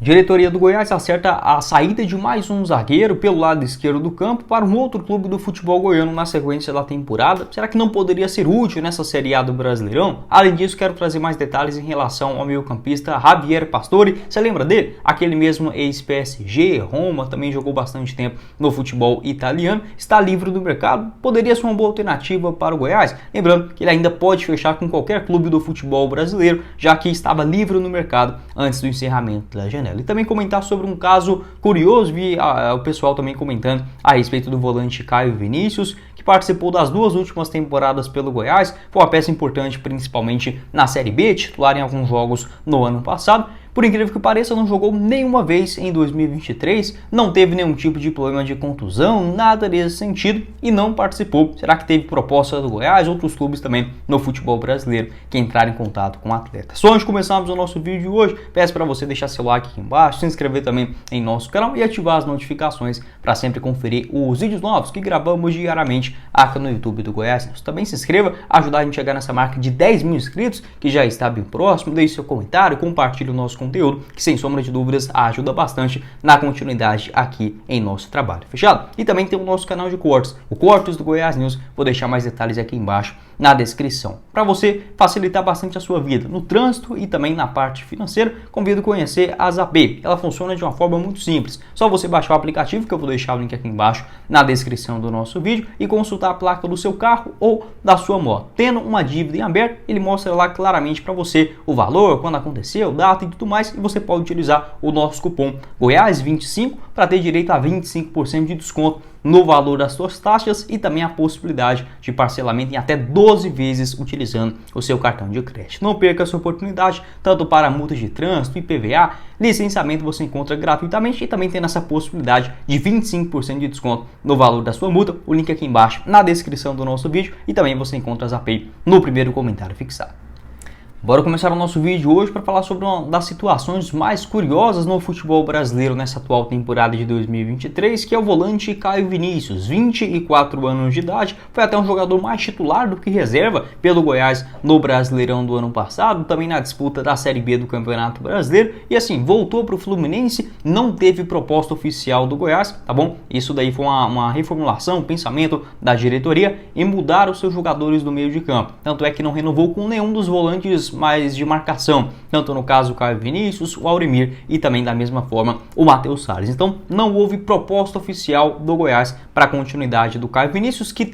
Diretoria do Goiás acerta a saída de mais um zagueiro pelo lado esquerdo do campo para um outro clube do futebol goiano na sequência da temporada. Será que não poderia ser útil nessa Série A do Brasileirão? Além disso, quero trazer mais detalhes em relação ao meio-campista Javier Pastore. Você lembra dele? Aquele mesmo ex-PSG, Roma, também jogou bastante tempo no futebol italiano. Está livre do mercado, poderia ser uma boa alternativa para o Goiás. Lembrando que ele ainda pode fechar com qualquer clube do futebol brasileiro, já que estava livre no mercado antes do encerramento da janela. E também comentar sobre um caso curioso, vi o pessoal também comentando a respeito do volante Caio Vinícius, que participou das duas últimas temporadas pelo Goiás, foi uma peça importante principalmente na Série B, titular em alguns jogos no ano passado. Por incrível que pareça, não jogou nenhuma vez em 2023, não teve nenhum tipo de problema de contusão, nada nesse sentido e não participou. Será que teve proposta do Goiás? Outros clubes também no futebol brasileiro que entraram em contato com o atleta. Só antes de começarmos o nosso vídeo de hoje, peço para você deixar seu like aqui embaixo, se inscrever também em nosso canal e ativar as notificações para sempre conferir os vídeos novos que gravamos diariamente aqui no YouTube do Goiás. Também se inscreva, ajudar a gente a chegar nessa marca de 10 mil inscritos, que já está bem próximo. Deixe seu comentário, compartilhe o nosso conteúdo, que sem sombra de dúvidas ajuda bastante na continuidade aqui em nosso trabalho, fechado? E também tem o nosso canal de cortes, o Cortes do Goiás News, vou deixar mais detalhes aqui embaixo na descrição, para você facilitar bastante a sua vida no trânsito e também na parte financeira. Convido a conhecer a Zapay, ela funciona de uma forma muito simples, só você baixar o aplicativo, que eu vou deixar o link aqui embaixo na descrição do nosso vídeo, e consultar a placa do seu carro ou da sua moto. Tendo uma dívida em aberto, ele mostra lá claramente para você o valor, quando aconteceu, data e tudo mais, e você pode utilizar o nosso cupom Goiás25 para ter direito a 25% de desconto no valor das suas taxas e também a possibilidade de parcelamento em até 12 vezes utilizando o seu cartão de crédito. Não perca essa oportunidade, tanto para multas de trânsito, IPVA, licenciamento você encontra gratuitamente, e também tem essa possibilidade de 25% de desconto no valor da sua multa. O link aqui embaixo na descrição do nosso vídeo, e também você encontra a Zapay no primeiro comentário fixado. Bora começar o nosso vídeo hoje para falar sobre uma das situações mais curiosas no futebol brasileiro nessa atual temporada de 2023, que é o volante Caio Vinícius, 24 anos de idade, foi até um jogador mais titular do que reserva pelo Goiás no Brasileirão do ano passado, também na disputa da Série B do Campeonato Brasileiro, e assim, voltou para o Fluminense, não teve proposta oficial do Goiás, tá bom? Isso daí foi uma reformulação, um pensamento da diretoria em mudar os seus jogadores do meio de campo, tanto é que não renovou com nenhum dos volantes mais de marcação, tanto no caso o Caio Vinícius, o Auremir e também da mesma forma o Matheus Salles. Então não houve proposta oficial do Goiás para a continuidade do Caio Vinícius, que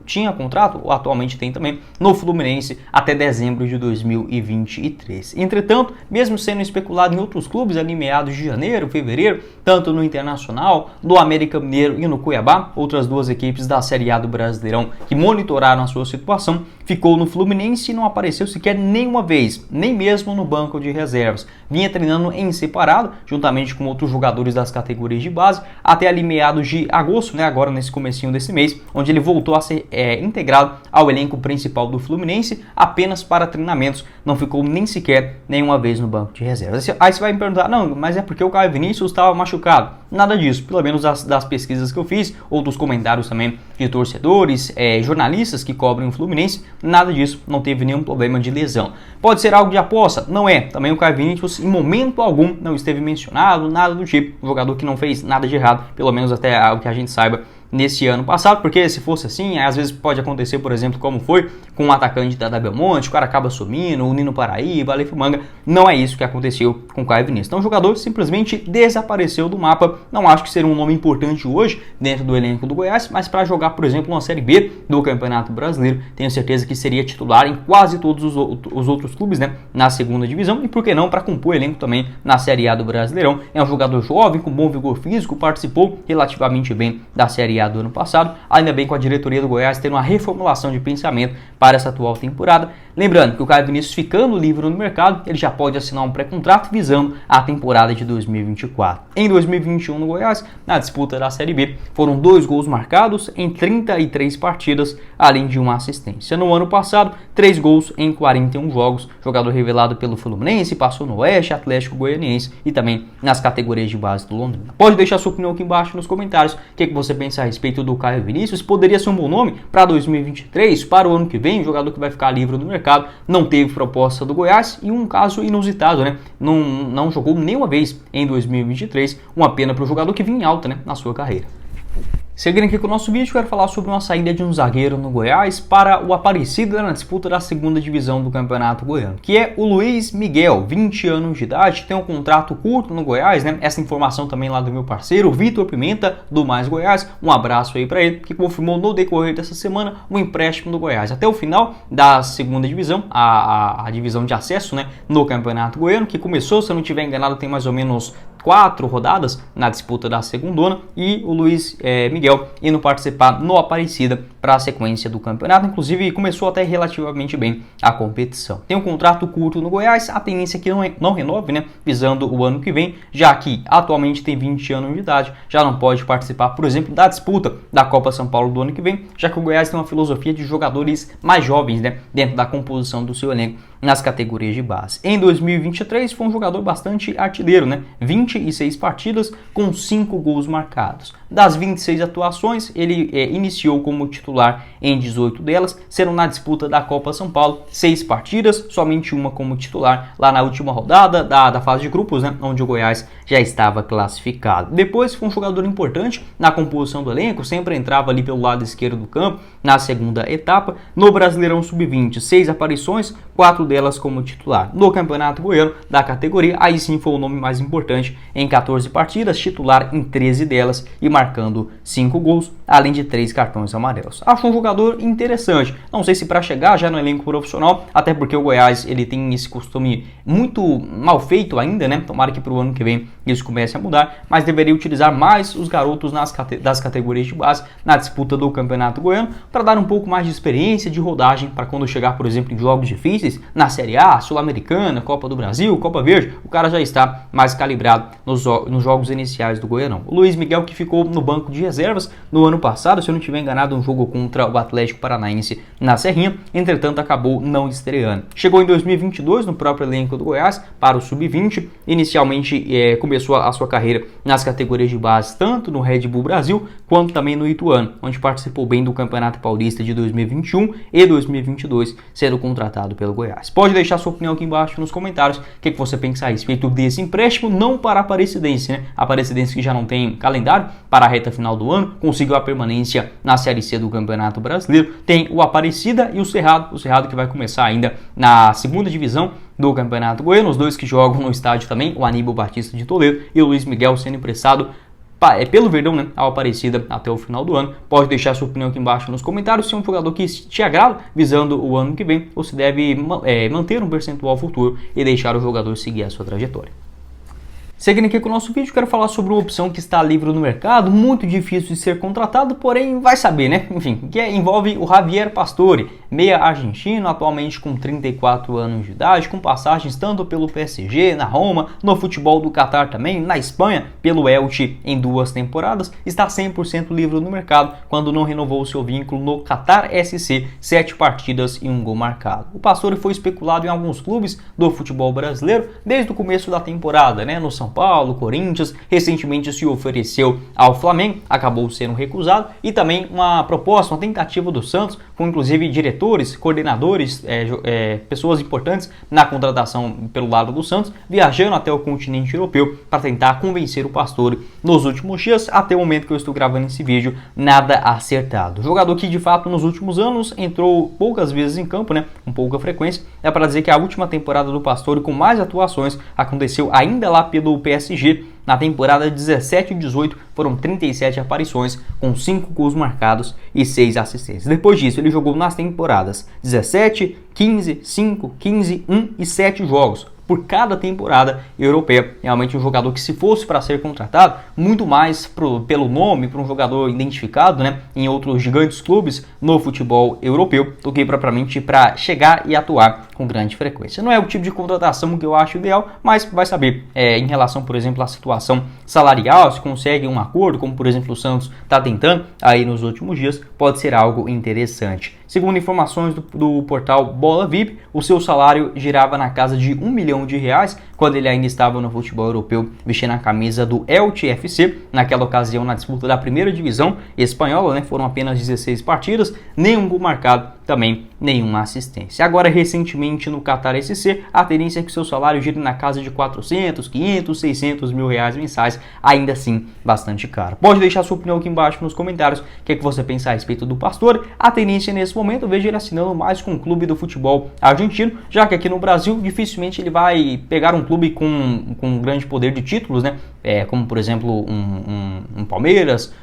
tinha contrato, ou atualmente tem também, no Fluminense até dezembro de 2023. Entretanto, mesmo sendo especulado em outros clubes ali meados de janeiro, fevereiro, tanto no Internacional, no América Mineiro e no Cuiabá, outras duas equipes da Série A do Brasileirão que monitoraram a sua situação, ficou no Fluminense e não apareceu sequer nenhuma vez, nem mesmo no banco de reservas. Vinha treinando em separado, juntamente com outros jogadores das categorias de base, até ali meados de agosto, né, agora nesse comecinho desse mês, onde ele voltou a ser integrado ao elenco principal do Fluminense, apenas para treinamentos, não ficou nem sequer nenhuma vez no banco de reservas. Aí você vai me perguntar, não, mas é porque o Caio Vinícius estava machucado. Nada disso, pelo menos das pesquisas que eu fiz, outros comentários também de torcedores, jornalistas que cobrem o Fluminense, nada disso, não teve nenhum problema de lesão. Pode ser algo de aposta? Não é. Também o Caio Vinícius em momento algum não esteve mencionado, nada do tipo. Um jogador que não fez nada de errado, pelo menos até o que a gente saiba, nesse ano passado, porque se fosse assim, às vezes pode acontecer, por exemplo, como foi com um atacante da Belmonte, o cara acaba sumindo, o Nino Paraíba, Aleph Manga. Não é isso que aconteceu com o Caio Vinícius. Então o jogador simplesmente desapareceu do mapa. Não acho que seria um nome importante hoje dentro do elenco do Goiás, mas para jogar, por exemplo, uma Série B do Campeonato Brasileiro, tenho certeza que seria titular em quase todos os outros clubes, né, na segunda divisão, e por que não para compor elenco também na Série A do Brasileirão. É um jogador jovem, com bom vigor físico, participou relativamente bem da Série A do ano passado, ainda bem com a diretoria do Goiás tendo uma reformulação de pensamento para essa atual temporada. Lembrando que o Caio Vinícius, ficando livre no mercado, ele já pode assinar um pré-contrato visando a temporada de 2024. Em 2021 no Goiás, na disputa da Série B, foram 2 gols marcados em 33 partidas, além de uma assistência. No ano passado, 3 gols em 41 jogos, jogador revelado pelo Fluminense, passou no Oeste, Atlético Goianiense e também nas categorias de base do Londrina. Pode deixar sua opinião aqui embaixo nos comentários, o que você pensa a respeito do Caio Vinícius? Poderia ser um bom nome para 2023, para o ano que vem, jogador que vai ficar livre no mercado, não teve proposta do Goiás e um caso inusitado, né? Não jogou nenhuma vez em 2023, uma pena para o jogador que vinha em alta, né, na sua carreira. Seguindo aqui com o nosso vídeo, quero falar sobre uma saída de um zagueiro no Goiás para o Aparecida na disputa da segunda divisão do Campeonato Goiano, que é o Luiz Miguel, 20 anos de idade, tem um contrato curto no Goiás, né? Essa informação também lá do meu parceiro, Vitor Pimenta, do Mais Goiás, um abraço aí para ele, que confirmou no decorrer dessa semana um empréstimo do Goiás até o final da segunda divisão, a divisão de acesso, né, no Campeonato Goiano, que começou, se eu não estiver enganado, tem mais ou menos 4 rodadas na disputa da segundona, e o Luiz Miguel indo participar no Aparecida para a sequência do campeonato, inclusive começou até relativamente bem a competição. Tem um contrato curto no Goiás, a tendência é que não renove, né, visando o ano que vem, já que atualmente tem 20 anos de idade, já não pode participar, por exemplo, da disputa da Copa São Paulo do ano que vem, já que o Goiás tem uma filosofia de jogadores mais jovens, né, dentro da composição do seu elenco nas categorias de base. Em 2023 foi um jogador bastante artilheiro, né, 26 partidas com 5 gols marcados. Das 26 atuações, ele iniciou como titular em 18 delas, sendo na disputa da Copa São Paulo 6 partidas, somente uma como titular lá na última rodada da fase de grupos, né, onde o Goiás já estava classificado. Depois foi um jogador importante na composição do elenco, sempre entrava ali pelo lado esquerdo do campo na segunda etapa. No Brasileirão Sub-20, 6 aparições, 4 delas como titular. No Campeonato Goiano da categoria, aí sim foi o nome mais importante em 14 partidas, titular em 13 delas e marcando 5 gols, além de 3 cartões amarelos. Acho um jogador interessante, não sei se para chegar já no elenco profissional, até porque o Goiás ele tem esse costume muito mal feito ainda, né? Tomara que para o ano que vem isso comece a mudar, mas deveria utilizar mais os garotos das categorias de base na disputa do Campeonato Goiano, para dar um pouco mais de experiência, de rodagem, para quando chegar, por exemplo, em jogos difíceis, na Série A, Sul-Americana, Copa do Brasil, Copa Verde, o cara já está mais calibrado nos jogos iniciais do Goianão. O Luiz Miguel, que ficou no banco de reservas no ano passado, se eu não tiver enganado, um jogo contra o Atlético Paranaense na Serrinha, entretanto acabou não estreando. Chegou em 2022 no próprio elenco do Goiás para o Sub-20, inicialmente começou a sua carreira nas categorias de base, tanto no Red Bull Brasil, quanto também no Ituano, onde participou bem do Campeonato Paulista de 2021 e 2022, sendo contratado pelo Goiás. Pode deixar sua opinião aqui embaixo nos comentários, o que você pensa a respeito desse empréstimo, não para a Aparecidense, né? A Aparecidense que já não tem calendário para a reta final do ano, conseguiu a permanência na Série C do Campeonato Brasileiro, tem o Aparecida e o Cerrado que vai começar ainda na segunda divisão do Campeonato Goiano, os dois que jogam no estádio também, o Aníbal Batista de Toledo e o Luiz Miguel sendo emprestado pelo Verdão, né, ao Aparecida até o final do ano. Pode deixar sua opinião aqui embaixo nos comentários se é um jogador que te agrada visando o ano que vem ou se deve manter um percentual futuro e deixar o jogador seguir a sua trajetória. Seguindo aqui com o nosso vídeo, quero falar sobre uma opção que está livre no mercado, muito difícil de ser contratado, porém vai saber, né? Enfim, que envolve o Javier Pastore, meia argentino, atualmente com 34 anos de idade, com passagens tanto pelo PSG, na Roma, no futebol do Qatar também, na Espanha, pelo Elche em 2 temporadas, está 100% livre no mercado quando não renovou seu vínculo no Qatar SC, 7 partidas e 1 gol marcado. O Pastore foi especulado em alguns clubes do futebol brasileiro desde o começo da temporada, né? No São Paulo, Corinthians, recentemente se ofereceu ao Flamengo, acabou sendo recusado, e também uma proposta, uma tentativa do Santos, com inclusive diretores, coordenadores, pessoas importantes na contratação pelo lado do Santos, viajando até o continente europeu para tentar convencer o Pastore nos últimos dias. Até o momento que eu estou gravando esse vídeo, nada acertado. Jogador que de fato nos últimos anos entrou poucas vezes em campo, né, com pouca frequência. É para dizer que a última temporada do Pastore com mais atuações aconteceu ainda lá pelo PSG. Na temporada 17 e 18 foram 37 aparições, com 5 gols marcados e 6 assistências. Depois disso, ele jogou nas temporadas 17, 15, 5, 15, 1 e 7 jogos por cada temporada europeia. Realmente um jogador que, se fosse para ser contratado, muito mais pelo nome, para um jogador identificado, né, em outros gigantes clubes no futebol europeu, do que propriamente para chegar e atuar com grande frequência. Não é o tipo de contratação que eu acho ideal, mas vai saber, em relação, por exemplo, à situação salarial, se consegue um acordo, como por exemplo o Santos está tentando aí nos últimos dias, pode ser algo interessante Segundo informações do portal Bola VIP, o seu salário girava na casa de R$1 milhão quando ele ainda estava no futebol europeu, vestindo a camisa do Elche FC. Naquela ocasião, na disputa da primeira divisão espanhola, né, foram apenas 16 partidas, nenhum gol marcado, também nenhuma assistência. Agora, recentemente no Qatar SC, a tendência é que seu salário gire na casa de 400, 500, 600 mil reais mensais, ainda assim bastante caro. Pode deixar sua opinião aqui embaixo nos comentários, o que é que você pensa a respeito do Pastore. A tendência nesse momento, eu vejo ele assinando mais com um clube do futebol argentino, já que aqui no Brasil dificilmente ele vai pegar um clube com um grande poder de títulos, né? Como por exemplo um Palmeiras,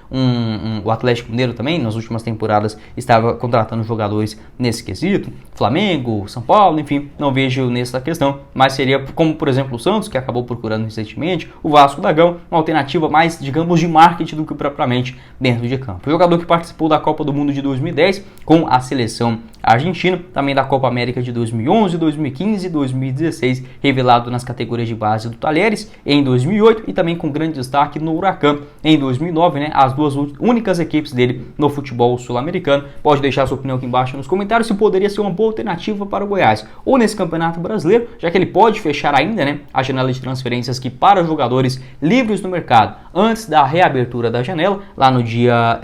o Atlético Mineiro também, nas últimas temporadas estava contratando jogadores nesse quesito, Flamengo, São Paulo, enfim, não vejo nessa questão, mas seria como por exemplo o Santos, que acabou procurando recentemente, o Vasco da Gama, uma alternativa mais, digamos, de marketing do que propriamente dentro de campo. O jogador que participou da Copa do Mundo de 2010 com a seleção argentina, também da Copa América de 2011, 2015 e 2016, revelado nas categorias de base do Talheres em 2008 e também com grande destaque no Huracan em 2009, né, as duas únicas equipes dele no futebol sul-americano. Pode deixar sua opinião aqui embaixo nos comentários se poderia ser uma boa alternativa para o Goiás ou nesse Campeonato Brasileiro, já que ele pode fechar ainda, né, a janela de transferências que para jogadores livres no mercado antes da reabertura da janela, lá no dia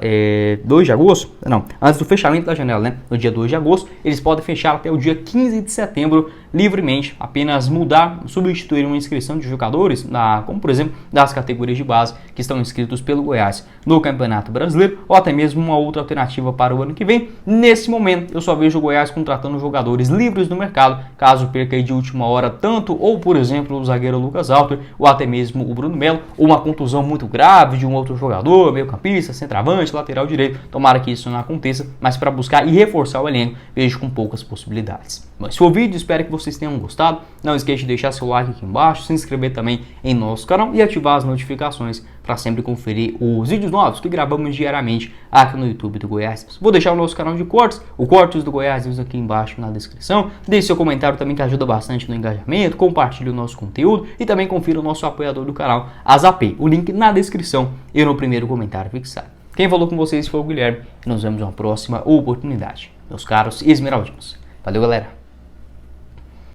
2 de agosto, não, antes do fechamento da janela, né, no dia 2 de agosto, eles podem fechar até o dia 15 de setembro livremente, apenas mudar, substituir uma inscrição de jogadores, como por exemplo das categorias de base que estão inscritos pelo Goiás no Campeonato Brasileiro, ou até mesmo uma outra alternativa para o ano que vem. Nesse momento, eu só vejo o Goiás contratando jogadores livres no mercado, caso perca aí de última hora tanto, ou por exemplo, o zagueiro Lucas Alter, ou até mesmo o Bruno Melo, ou uma contusão muito grave de um outro jogador, meio campista, centroavante, lateral direito. Tomara que isso não aconteça, mas para buscar e reforçar o elenco, vejo com poucas possibilidades. Mas se for o vídeo, espero que vocês tenham gostado. Não esqueça de deixar seu like aqui embaixo, se inscrever também em nosso canal e ativar as notificações para sempre conferir os vídeos novos que gravamos diariamente aqui no YouTube do Goiás. Vou deixar o nosso canal de cortes, o Cortes do Goiás aqui embaixo na descrição. Deixe seu comentário também que ajuda bastante no engajamento, compartilhe o nosso conteúdo e também confira o nosso apoiador do canal, a Zapay. O link na descrição e no primeiro comentário fixado. Quem falou com vocês foi o Guilherme e nos vemos em uma próxima oportunidade. Meus caros esmeraldinos. Valeu, galera!